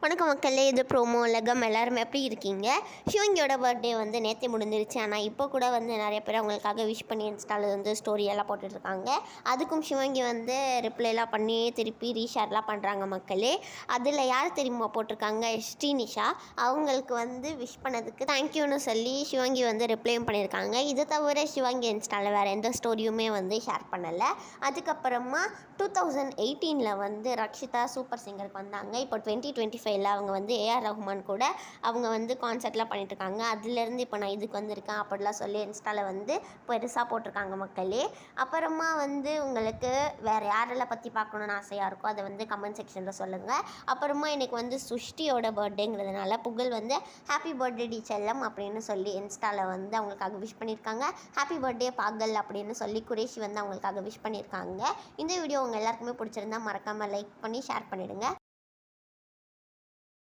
வணக்கம் மக்களே, இது ப்ரோமோ உலகம். எல்லாருமே எப்படி இருக்கீங்க? சிவங்கியோட பர்த்டே வந்து நேற்றே முடிஞ்சிருச்சு. ஆனால் இப்போ கூட வந்து நிறைய பேர் அவங்களுக்காக விஷ் பண்ணி இன்ஸ்டாவில் வந்து ஸ்டோரியெல்லாம் போட்டுட்ருக்காங்க. அதுக்கும் சிவங்கி வந்து ரிப்ளைலாம் பண்ணி திருப்பி ரீஷேர்லாம் பண்ணுறாங்க மக்களே. அதில் யார் தெரியுமா போட்டிருக்காங்க? ஸ்ரீனிஷா. அவங்களுக்கு வந்து விஷ் பண்ணதுக்கு தேங்க்யூன்னு சொல்லி சிவங்கி வந்து ரிப்ளையும் பண்ணியிருக்காங்க. இது தவிர சிவங்கி இன்ஸ்டாவில் வேறு எந்த ஸ்டோரியுமே வந்து ஷேர் பண்ணலை. அதுக்கப்புறமா 2018 வந்து ரக்ஷிதா சூப்பர் சிங்கருக்கு வந்தாங்க. இப்போ 2025 அவங்க வந்து ஏஆர் ரஹ்மான் கூட அவங்க வந்து கான்சர்ட்லாம் பண்ணிட்டுருக்காங்க. அதுலேருந்து இப்போ நான் இதுக்கு வந்திருக்கேன் அப்படிலாம் சொல்லி இன்ஸ்டாவில் வந்து பெருசாக போட்டிருக்காங்க மக்களே. அப்புறமா வந்து உங்களுக்கு வேறு யாரெல்லாம் பற்றி பார்க்கணுன்னு ஆசையாக இருக்கோ அதை வந்து கமெண்ட் செக்ஷனில் சொல்லுங்கள். அப்புறமா இன்றைக்கி வந்து சுஷ்டியோட பர்த்டேங்கிறதுனால புகழ் வந்து ஹாப்பி பர்த்டே டி செல்லம் அப்படின்னு சொல்லி இன்ஸ்டாவில் வந்து அவங்களுக்காக விஷ் பண்ணியிருக்காங்க. ஹாப்பி பர்த்டே பாகல் அப்படின்னு சொல்லி குரேஷி வந்து அவங்களுக்காக விஷ் பண்ணியிருக்காங்க. இந்த வீடியோ உங்கள் எல்லாருக்குமே பிடிச்சிருந்தா மறக்காமல் லைக் பண்ணி ஷேர் பண்ணிவிடுங்க.